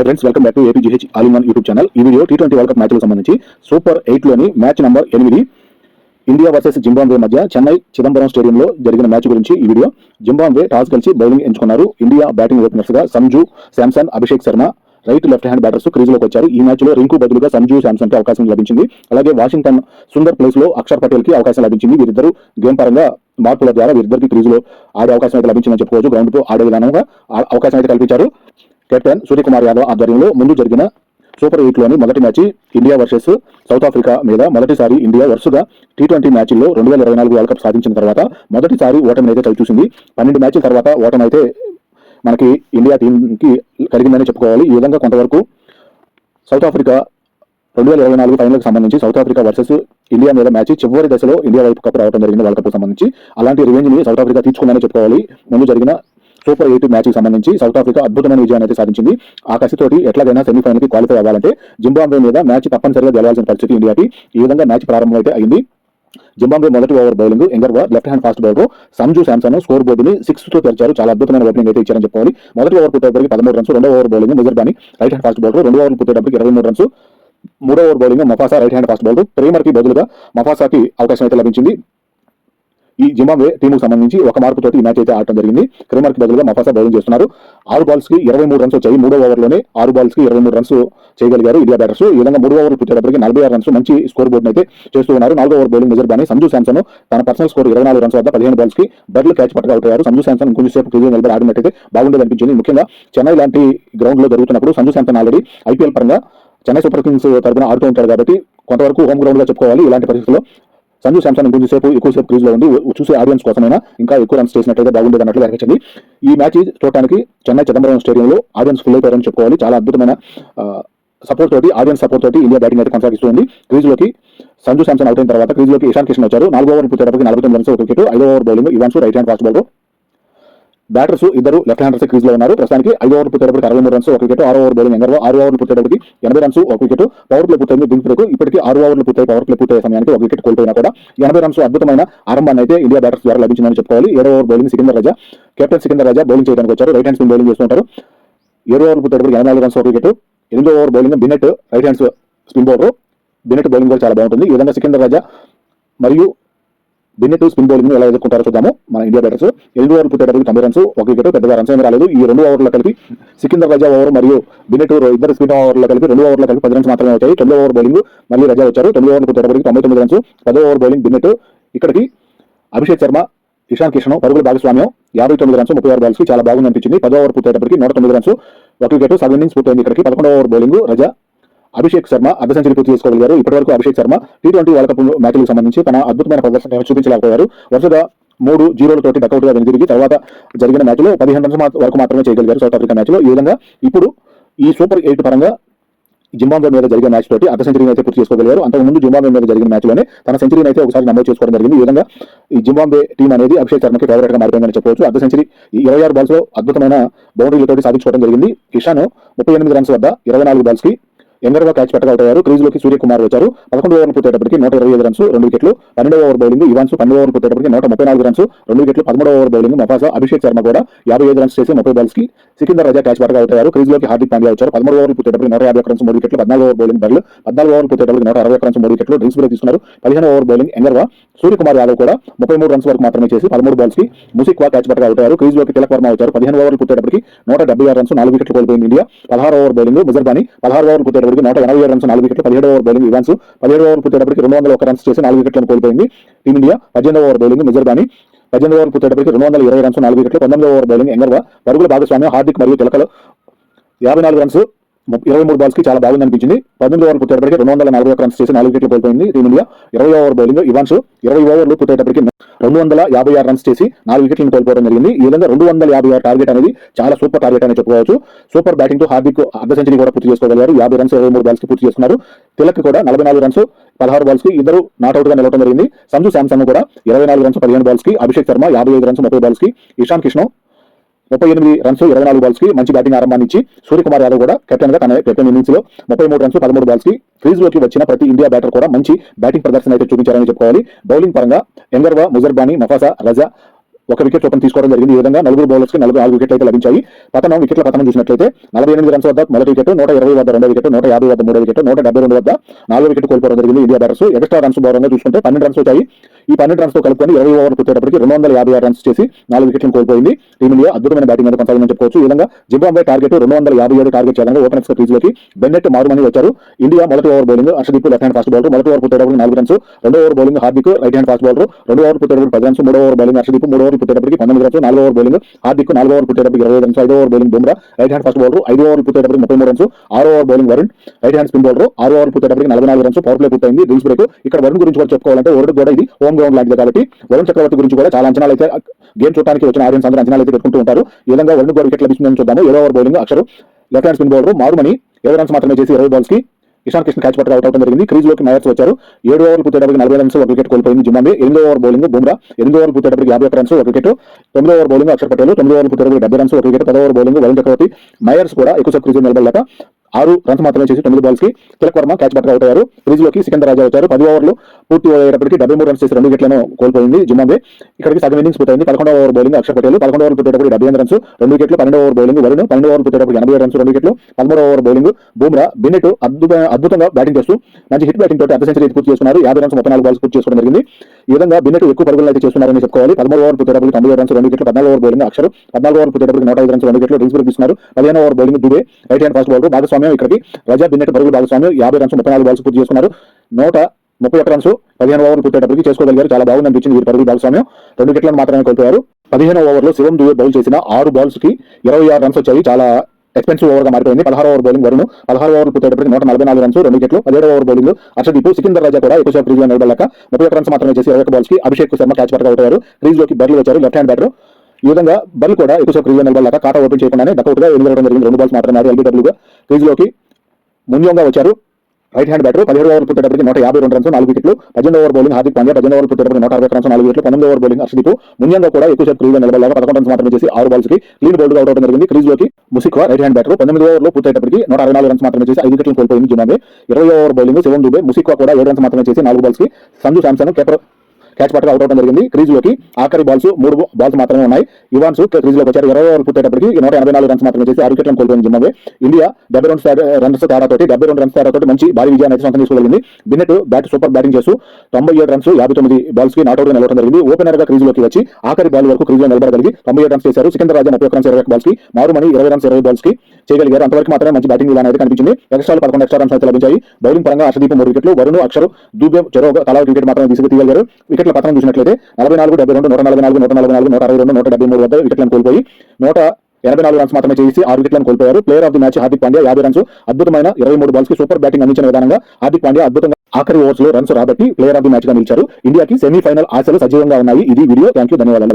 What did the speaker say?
High friends, welcome back to APGH all in one YouTube channel. ఈ video T20 world cup మ్యాచ్లకు సంబంధించి super 8లోని match number 8 India versus Zimbabwe మధ్య చెన్నై చిదంబరం స్టేడియంలో జరిగిన మ్యాచ్ గురించి ఈ వీడియో. జింబాబ్వే టాస్ గెలిచి బౌలింగ్ ఎంచుకున్నారు. ఇండియా బ్యాటింగ్ ఓపెనర్స్ గా Sanju Samson, Abhishek Sharma right left hand batters క్రీజులోకి వచ్చారు. ఈ మ్యాచ్ లో రింకు బదులుగా సంజు శాంసన్ కి అవకాశం లభించింది. అలాగే వాషింగ్టన్ సుందర్ ప్లేస్ లో అక్షర్ పటేల్ కి అవకాశం లభించింది. వీరిద్దరు గేమ్ పరంగా మార్పుల ద్వారా వీరిద్దరికి క్రీజులో ఆడే అవకాశం అయితే లభించిందని చెప్పుకోవచ్చు. గ్రౌండ్ తో ఆడే విధానంగా అవకాశం అయితే కల్పించారు. కెప్టెన్ సూర్యకుమార్ యాదవ్ ఆధ్వర్యంలో ముందు జరిగిన సూపర్ 8లోని మొదటి match India versus south Africa మీద మొదటిసారి ఇండియా వరుసగా T20 మ్యాచ్ల్లో 2024 వరల్డ్ కప్ సాధించిన తర్వాత మొదటిసారి ఓటమి అయితే చవిచూసింది. 12 మ్యాచ్ల తర్వాత ఓటమి అయితే మనకి ఇండియా టీంకి కలిగిందని చెప్పుకోవాలి. ఈ విధంగా కొంతవరకు సౌత్ ఆఫ్రికా 2024 ఫైనల్కి సంబంధించి సౌత్ ఆఫ్రికా వర్సెస్ ఇండియా మీద మ్యాచ్ చివరి దశలో ఇండియా వైపు కప్ రావడం జరిగింది. వరల్డ్ కప్ సంబంధించి అలాంటి రివెంజ్ ని సౌత్ ఆఫ్రికా తీర్చుకుందని చెప్పుకోవాలి. ముందు జరిగిన సూపర్ 8 మ్యాచ్కి సంబంధించి సౌత్ ఆఫ్రికా అద్భుతమైన విజయాన్ని అయితే సాధించింది. ఆ కసితోటి ఎట్లాగైనా సెమీఫైనల్ కి క్వాలిఫై అవ్వాలంటే జింబాబ్వే మీద మ్యాచ్ తప్పనిసరిగా గెలవాల్సిన పరిస్థితి ఇండియాకి. ఈ విధంగా మ్యాచ్ ప్రారంభం అయితే అయింది. జింబాబ్వే మొదటి over bowling Ngarava left hand fast bowler Sanju Samson score బోర్డుని 6 తో తెరిచారు. చాలా అద్భుతమైన ఓపెనింగ్ అయితే ఇచ్చారని చెప్పుకోవాలి. మొదటి ఓవర్ పుట్టేటప్పటికి 13 రన్స్, రెండో over bowling Muzarabani right hand fast bowler 2 ఓవర్లు పుట్టేటప్పటికి 23 రన్స్, మూడో ఓవర్ బౌలింగ్ మఫాసా రైట్ హ్యాండ్ ఫాస్ట్ బౌలర్ ప్రేమర్ కి బదులుగా మఫాసాకి అవకాశం అయితే లభించింది. ఈ జింబాబ్వే టీముకు సంబంధించి ఒక మార్పుతోటి ఈ మ్యాచ్ అయితే ఆడటం జరిగింది. క్రేమర్ కి బదులుగా మఫాసా బౌలింగ్ చేస్తున్నారు. 6 బాల్స్ కి 23 రన్స్ వచ్చాయి. మూడో ఓవర్లోనే 6 బాల్స్ కి 23 రన్స్ చేయగలిగారు ఇండియా బ్యాటర్స్. ఈ విధంగా 3 ఓవర్లు పుట్టేటప్పటికి 46 రన్స్ మంచి స్కోర్ బోర్డు అయితే చేస్తూ ఉన్నారు. 4వ ఓవర్ బౌలింగ్ మెజర్బాని సంజు శాంసన్ తన పర్సనల్ స్కోర్ 24 రన్స్ వద్ద 15 బాల్స్ కి బర్లు క్యాచ్ పట్టగా అవుట్ అయ్యారు. సంజు శాంసన్ ఇంకొంచెంసేపు క్రీజులో నిలబడి ఆడినట్టయితే బాగుండేది అనిపించింది. ముఖ్యంగా చెన్నై లాంటి గ్రౌండ్ లో జరుగుతున్నప్పుడు సంజు శాంసన్ ఆల్రెడీ IPL పరంగా చెన్నై సూపర్ కింగ్స్ తరఫున ఆడుతూ ఉంటారు కాబట్టి కొంతవరకు హోమ్ గ్రౌండ్ గా చెప్పుకోవాలి. ఇలాంటి పరిస్థితుల్లో సంజు శాంసన్ ఎక్కువసేపు క్రీజ్ లో ఉండి చూసే ఆడియన్స్ కోసమైనా ఇంకా ఎక్కువ రన్స్ చేసినట్లయితే బాగుండేది అన్నట్లు అనిపించింది. ఈ మ్యాచ్ చూడటానికి చెన్నై చిదంబరం స్టేడియంలో ఆడియన్స్ ఫుల్ అయిపోయారని చెప్పుకోవాలి. చాలా అద్భుతమైన ఆడియన్స్ సపోర్ట్ తోటి ఇండియా బ్యాటింగ్ అయితే కొనసాగిస్తుంది. క్రీజ్లోకి సంజు శాంసన్ అవుట్ అయిన తర్వాత క్రీజ్లోకి ఇషాన్ కిషన్ వచ్చారు. 4వ ఓవర్ పుట్టేటప్పటికి 49 రన్స్ ఒక వికెట్. 5వ over bowling Evans right hand fast bowler. Batters ఇద్దరు లెఫ్ట్ హ్యాండర్స్ క్రీజ్ లో ఉన్నారు. ప్రస్తుతానికి 5 ఓవర్లు పుట్టేటప్పటికి 63 రన్స్ ఒక వికెట్. 6వ ఓవర్ బౌలింగ్ ఎంగర్వా 6 ఓవర్లు పుట్టేటప్పటికి 80 రన్స్ ఒక వికెట్. పవర్ ప్లే పూర్తయింది దింక్ బ్రేక్. ఇప్పటికీ 6 ఓవర్లు పూర్తయి పవర్ ప్లే పూర్తయ్యే సమయానికి ఒక వికెట్ కోల్పోయినా కూడా 80 రన్స్ అద్భుతమైన ఆరంభాన్ని అయితే ఇండియా బ్యాటర్స్ ద్వారా లభించిందని చెప్పుకోవాలి. 7వ over bowling Sikandar Raza, captain Sikandar Raza bowling చేయడానికి వచ్చారు. రైట్ హ్యాండ్ స్పిన్ బౌలింగ్ చేస్తుంటారు. 7 ఓవర్లు పుట్టేటప్పటికి 84 రన్స్ ఒక వికెట్. 8వ over bowling Bennett right hand spin bowler. Bennett bowling కూడా చాలా బాగుంటుంది. ఈ విధంగా సికిందర్ రాజా మరియు బిన్నెట్ స్పిన్ బౌలింగ్ ఎలా ఎదుర్కొంటారో చూద్దాము. మన ఇండియా బ్యాటర్స్ 8 ఓవర్లు పుట్టేటప్పటికి 90 రన్స్ ఒక వికెట్. పెద్దగా రన్స్ ఏమీ రాలేదు. ఈ 2 ఓవర్లో కలిపి సికిందర్ రాజా ఓవర్ మరియు బిన్నెట్ ఇద్దరు స్పిన్ ఓవర్లో కలిపి 2 ఓవర్లో కలిపి 10 రన్స్ మాత్రమే వచ్చాయి. 9వ ఓవర్ బౌలింగ్ మళ్ళీ రాజా వచ్చారు. 9 ఓవర్లు పుట్టేటప్పటికి 99 రన్స్. 10వ ఓవర్ బౌలింగ్ బిన్నెట్. ఇక్కడికి అభిషేక్ శర్మ, ఇషాన్ కిషన్ పరుగుల భాగస్వామ్యం 59 రన్స్ 36 బాల్స్ కి చాలా బాగుంది అనిపించింది. 10వ ఓవర్ పుట్టేటప్పటికి 109 రన్స్ ఒక వికెట్. సగం ఇన్నింగ్స్ పూర్తయింది. ఇక్కడికి 11వ ఓవర్ బౌలింగ్ రాజా, అభిషేక్ శర్మ అర్ధ సెంచరీ పూర్తి చేసుకోగలిగారు. ఇప్పటివరకు Abhishek Sharma T20 world cup మ్యాచ్లకు సంబంధించి తన అద్భుతమైన ప్రదర్శన చూపించలేకపోయారు. వరుసగా 3-0 తోటి డకౌట్ గా వెనుదిరిగి తర్వాత జరిగిన మ్యాచ్ లో 15 రన్స్ వరకు మాత్రమే చేయగలిగారు సౌత్ ఆఫ్రికా మ్యాచ్ లో. ఈ విధంగా ఇప్పుడు ఈ సూపర్ 8 పరంగా జింబాబ్వే మీద జరిగిన మ్యాచ్ తోటి అర్ధ సెంచరీని అయితే పూర్తి చేసుకోగలిగారు. అంతకుముందు జింబాబ్వే మీద జరిగిన మ్యాచ్ లోనే తన సెంచరీని అయితే ఒకసారి నమోదు చేసుకోవడం జరిగింది. ఈ విధంగా ఈ జింబాబ్వే టీం అనేది అభిషేక్ శర్మకి ఫేవరెట్ గా మారిపోయిందని చెప్పవచ్చు. అర్ధ సెంచరీ 26 బాల్స్ లో అద్భుతమైన బౌండరీలతో సాధించుకోవడం జరిగింది. ఇషాన్ 38 రన్స్ వద్ద 24 బాల్స్ కి ఎంగర్వా క్యాచ్ పట్టగా అవుట్ అయ్యారు. క్రీజ్లోకి సూర్యకుమార్ వచ్చారు. 11 ఓవర్లు పుట్టేటప్పటికి 125 రన్స్ 2 వికెట్లు. 12వ ఓవర్ బౌలింగ్ ఇవాన్స్ 12 ఓవర్లు పుట్టేటప్పటికి 134 రన్స్ 2 వికెట్లు. 13వ ఓవర్ బౌలింగ్ మఫాసా, అభిషేక్ శర్మ కూడా 55 రన్స్ చేసి 30 బాల్స్ కి సికిందర్ రాజా క్యాచ్ పట్టగా అవుట్ అయ్యారు. క్రీజ్లోకి హార్దిక్ పాండ్యా వచ్చారు. 13 ఓవర్లు పుట్టేటప్పటికి 151 రన్స్ 3 వికెట్లు. 14వ ఓవర్ బౌలింగ్ బర్లు 14 ఓవర్లు పుట్టేటప్పటికి 161 రన్స్ 3 వికెట్లు. డ్రింక్స్ బ్రేక్ తీసుకున్నారు. 15వ ఓవర్ బౌలింగ్ ఎంగర్వా, సూర్యకుమార్ యాదవ్ కూడా 33 రన్స్ వరకు మాత్రమే చేసి 13 బాల్స్ కి ముసిక్వా క్యాచ్ పట్టగా అవుట్ అయ్యారు. క్రీజ్లోకి తిలక్ వర్మ వచ్చారు. 15 ఓవర్లు పుట్టేటప్పటికి 176 రన్స్ 4 వికెట్లు కోల్పోయింది ఇండియా. 16వ ఓవర్ బౌలింగ్ ముజర్బాని 16 ఓవర్లు పుట్టేటప్పటికి 187 రన్స్ 4 వికెట్లు. 17వ ఓవర్ బౌలింగ్ ఇవాన్స్ 17 ఓవర్లు పుట్టేటప్పటికి 201 రన్స్ చేసి 4 వికెట్లను కోల్పోయింది టీమిండియా. 18వ ఓవర్ బౌలింగ్ మెజర్బాని 18 ఓవర్లు పుట్టేటప్పటికి 220 రన్స్ 4 వికెట్లు. 19వ ఓవర్ బౌలింగ్ ఎంగర్వా, పరుగుల భాగస్వామ్యం హార్దిక్ మరియు తిలకలు 54 రన్స్ 23 బాల్స్ కి చాలా బాగుంది అనిపించింది. 18 ఓవర్లు పుట్టేటప్పటికి 241 రన్స్ చేసి 4 వికెట్లు కోల్పోయింది టీమిండియా. 20వ ఓవర్ బౌలింగ్ ఇవాన్స్ 20 ఓవర్లు పుట్టేటప్పటికి 256 రన్స్ చేసి 4 వికెట్లను కోల్పోవడం జరిగింది. ఈ విధంగా 256 టార్గెట్ అనేది చాలా సూపర్ టార్గెట్ అని చెప్పుకోవచ్చు. సూపర్ బ్యాటింగ్ తో హార్దిక్ అర్ధ సెంచరీ కూడా పూర్తి చేసుకోగలిగారు. 50 రన్స్ 23 బాల్స్ కి పూర్తి చేస్తున్నారు. తిలక్ కూడా 44 రన్స్ 16 బాల్స్ కి ఇద్దరు నాట్అవుట్ గా నిలవడం జరిగింది. సంజు శాంసన్ కూడా 24 రన్స్ 15 బాల్స్ కి, అభిషేక్ శర్మ 55 రన్స్ 30 బాల్స్ కి, ఇషాన్ కిషన్ 38 రన్స్ 24 బాల్స్ కి మంచి బ్యాటింగ్ ఆరంభాన్ని ఇచ్చి సూర్యకుమార్ యాదవ్ కూడా కెప్టెన్ గా తన కెప్టెన్ ఇన్నింగ్స్ లో 33 రన్స్ 13 బాల్స్ కి క్రీజ్ లోకి వచ్చిన ప్రతి ఇండియా బ్యాటర్ కూడా మంచి బ్యాటింగ్ ప్రదర్శన అయితే చూపించారని చెప్పుకోవాలి. బౌలింగ్ పరంగా ఎంగర్వా, ముజర్బాని, మఫాసా, రజా ఒక వికెట్ చొప్పున తీసుకోవడం జరిగింది. ఈ విధంగా నలుగురు బౌలర్స్ కి 4 వికెట్లు అయితే లభించాయి. వికెట్ల పతనం చూసినట్లయితే 48 రన్స్ వద్ద మొదటి వికెట్, 120 వద్ద రెండో వికెట్, 150 వద్ద మూడో వికెట్, 172 వద్ద 4 వికెట్ కోల్పోవడం జరిగింది ఇండియా బ్యాటర్స్. ఎక్స్ట్రా రన్స్ భాగంగా చూసుకుంటే 12 రన్స్ వచ్చాయి. ఈ 12 రన్స్ తో కలుపుకొని 20 ఓవర్లు పూర్తయ్యేటప్పటికి 256 రన్స్ చేసి 4 వికెట్లను కోల్పోయింది. టీమిండియా అద్భుతమైన బ్యాటింగ్ మీద కొనసాగిందని చెప్పుకోవచ్చు. ఈ విధంగా జింబాబ్వే టార్గెట్ 257 టార్గెట్ చేయడంగా ఓపెనర్స్ క్రీజ్ లోకి బెన్నెట్ మారుమని వచ్చారు. ఇండియా మొదటి over bowling Harshdeep left hand fast bowler, మొదటి ఓవర్ పూర్తయ్యేటప్పటికి 4 రన్స్, రెండో over bowling Hardik right hand fast bowler, రెండో ఓవర్ పూర్తయ్యేటప్పటికి 10 రన్స్, మూడో ఓవర్ బౌలింగ్ హర్షదీప్, మూడో ఓవర్ పూర్తయ్యేటప్పటికి 19 రన్స్, నాలుగో ఓవర్ బౌలింగ్ హార్దిక్, నాలుగో ఓవర్ పూర్తయ్యేటప్పటికి 25 రన్స్, ఐదో over bowling Bumrah right hand fast bowler, 5 over పూర్తయ్యేటప్పటికి 33 runs, ఆరో over bowling Varun right hand spin bowler, 6 over పూర్తయ్యేటప్పటికి 44 రన్స్, పవర్ ప్లే పూర్తయింది. Drinks break. ఇక్కడ వరుణ్ గురించి కూడా చెప్పుకోవాలంటే వరుణ్ కూడా ఇది హోమ్ గ్రౌండ్ లాంటిది కాబట్టి వరుణ్ చక్రవర్తి గురించి కూడా చాలా అంచనాలు అయితే గేమ్ చూడడానికి వచ్చిన ఆడియన్స్ అందరూ అంచనాలు అయితే పెట్టుకుంటూ ఉంటారు. ఈ విధంగా వరుణ్ కూడా వికెట్ లభిస్తుందని చూద్దాము. 7 over bowling Axar left hand spin bowler Marumani 7 runs మాత్రమే చేసి 20 బాల్స్ కి ఇషాన్ కిషన్ క్యాచ్ పట్టుకు అవుట్ అవడం జరిగింది. క్రీజ్ లోకి మైర్స్ వచ్చారు. 7 ఓవర్లు పూర్తయ్యేటప్పటికి 40 రన్స్, 1 వికెట్ కోల్పోయింది జింబాబ్వే. 8 ఓవర్ బౌలింగ్ బుమ్రా, 8 ఓవర్లు పూర్తయ్యేటప్పటికి 51 runs, 1 wicket. 9 over bowling Axar Patel, 9 ఓవర్లు పూర్తయ్యేటప్పటికి 70 runs, 1 wicket. 10 over bowling Varun Chakravarthy. Myers కూడా ఎక్కువ క్రీజ్ నిలబడలేక 6 రన్స్ మాత్రమే చేసి 9 బాల్స్ కి తిలక్ వర్మ క్యాచ్ పట్టుకు అవుట్ అయ్యారు. క్రీజ్ లోకి సికందర్ రాజా వచ్చారు. 10 ఓవర్లు పూర్తి అయ్యేటప్పటికి 73 రన్స్ చేసి 2 వికెట్లను కోల్పోయింది జింబాబ్వే. ఇక్కడికి సగం ఇన్నింగ్స్ పూర్తయింది. 11 ఓవర్ బౌలింగ్ అక్షర్ పటేల్, 11 ఓవర్లు పూర్తయ్యేటప్పటికి 78 రన్స్, 2 వికెట్లు. 12 ఓవర్ బౌలింగ్ వరుణ్, 12 ఓవర్లు పూర్తయ్యేటప్పటికి 87 రన్స్, 2 వికెట్లు. 13 ఓవర్ బౌలింగ్ బుమ్రా. బెన్నెట్ అద్భుతంగా బ్యాటింగ్ చేస్తూ మంచి హిట్ బ్యాటింగ్ తోటి అర్ధ సెంచరీ పూర్తి చేసుకున్నారు. 50 రన్స్ 34 బాల్స్ పూర్తి చేసుకోవడం జరిగింది. ఈ విధంగా బెన్నెట్ ఎక్కువ పరుగులు అయితే చేస్తున్నారని చెప్పుకోవాలి. 13 ఓవర్ పూర్తయ్యేటప్పటికి 97 రన్స్, 2 వికెట్లు. 14 ఓవర్ బౌలింగ్ అక్షర్, 14 ఓవర్ పూర్తయ్యేటప్పటికి 105 రన్స్, 2 వికెట్లు. డ్రిల్స్ బ్రేక్ తీసుకున్నారు. 15 over bowling Dube right hand fast bowler. భాగస్వామ్యం ఇక్కడికి రజా బెన్నెట్ పరుగులు భాగస్వామ్యం 50 రన్స్ 34 బాల్స్ పూర్తి చేసుకున్నారు. 131 రన్స్ 15 ఓవర్లు పూర్తయ్యేటప్పటికి చేసుకోగలిగారు. చాలా బాగుంది అనిపించింది వీరి పరుగులు భాగస్వామ్యం. 2 వికెట్లను మాత్రమే కోల్పోయారు. 15 ఓవర్లో శివం దుబే బౌల్ చేసిన 6 బాల్స్ కి 26 రన్స్ వచ్చాయి. చాలా ఎక్స్పెన్సివ్ ఓవర్ గా మారిపోయింది. 16 ఓవర్ బౌలింగ్ వరుణ్, 16 ఓవర్లు పూర్తయ్యేటప్పటికి 144 రన్స్, 2 వికెట్లు. 17 ఓవర్ బౌలింగ్ హర్షదీప్. సికిందర్ రాజా కూడా ఎక్కువ క్రీజ్ లో నిలబడలేక 31 రన్స్ మాత్రమే చేసి 21 బాల్స్ కి అభిషేక్ శర్మ క్యాచ్ పట్టుకు అవుట్ అయ్యారు. క్రీజ్ లోకి బర్లు వచ్చారు లెఫ్ట్ హ్యాండ్ బ్యాటర్. ఈ విధంగా బర్లు కూడా ఎక్కువ క్రీజ్ లో నిలబడలేక కాటా ఓపెన్ చేయకుండానే డకౌట్ గా ఎదురవడం జరిగింది. 2 బాల్స్ మాత్రమే ఎల్బీడబ్ల్యూ గా. క్రీజ్ లోకి ముంజోంగా వచ్చారు రైట్ హ్యాండ్ బ్యాటర్. 17 ఓవర్ పూర్తయ్యేటప్పటికి 152 రన్స్, 4 వికెట్లు. 18 over bowling Hardik Pandya, 18 over పూర్తయ్యేటప్పటికి 160 రన్స్, 4 వికెట్లు. 19 ఓవర్ బౌలింగ్ హర్షదీప్. ముంజంగా కూడా ఎక్కువ క్రీజ్ లో నిలబడలేక 11 రన్స్ మాత్రమే చేసి 6 బాల్స్ కి క్లీన్ బౌల్డ్ అవుట్ అవడం జరిగింది. క్రీజ్ లోకి ముసిక్వా రైట్ హ్యాండ్ బ్యాటర్. 19 ఓవర్లో పూర్తయ్యేటప్పటికి 164 రన్స్ మాత్రమే చేసి 5 వికెట్లు కోల్పోయింది జింబాబ్వే. 20 ఓవర్ బౌలింగ్ శివం దుబే. ముసిక్వా కూడా 7 రన్స్ మాత్రమే చేసి 4 బాల్స్ కి సంజు శాంసన్ క్యాచ్ పట్టుకు అవుట్ అవడం జరిగింది. క్రీజ్ లోకి ఆఖరి బాల్స్ 3 బాల్స్ మాత్రమే ఉన్నాయి. ఇవాన్స్ క్రీజ్ లోకి వచ్చారు. 20 ఓవర్లు పూర్తయ్యేటప్పటికి 184 రన్స్ మాత్రమే చేసి 6 వికెట్లను కోల్పోయింది జింబాబ్వే. ఇండియా 72 రన్స్ తేడాతోటి మంచి భారీ విజయాన్ని అయితే సొంతం చేసుకోగలిగింది. బిన్నెట్ సూపర్ బ్యాటింగ్ చేస్తూ 97 రన్స్ 59 బాల్స్ కి నాట్అవుట్ గా నిలవడం జరిగింది. ఓపెనర్ గా క్రీజ్ లోకి వచ్చి ఆఖరి బాల్ వరకు క్రీజ్ లో నిలబడగలిగి 97 రన్స్ చేశారు. సికందర్ రాజా 31 రన్స్ 21 బాల్స్ కి, మారుమని 20 రన్స్ 20 బాల్స్ కి చేయగలిగారు. అంతవరకు మాత్రమే మంచి బ్యాటింగ్ విధానం అయితే కనిపించింది. ఎక్స్ట్రాలు 11 ఎక్స్ట్రా రన్స్ అయితే లభించాయి. బౌలింగ్ పరంగా హర్షదీప్ 3 వికెట్లు, వరుణ్ అక్షర్ దుబే చెరో తలా వికెట్ మాత్రమే తీయగలిగారు. వికెట్ల పతనం చూసినట్లయితే 44, 72, 144, 144, 162, 173 వద్ద వికెట్లను కోల్పోయి 184 రన్స్ మాత్రమే చేసి 6 వికెట్లను కోల్పోయారు. Player of the match Hardik Pandya 50 runs, అద్భుతమైన 23 బాల్స్ కి సూపర్ బ్యాటింగ్ అందించిన విధానంగా హార్దిక్ పాండ్యా అద్భుతంగా ఆఖరి ఓవర్స్ లో రన్స్ రాబట్టి ప్లేయర్ ఆఫ్ ది మ్యాచ్ గా నిలిచారు. ఇండియాకి సెమీఫైనల్ ఆశలు సజీవంగా ఉన్నాయి. ఇది వీడియో. థాంక్యూ, ధన్యవాదాలు.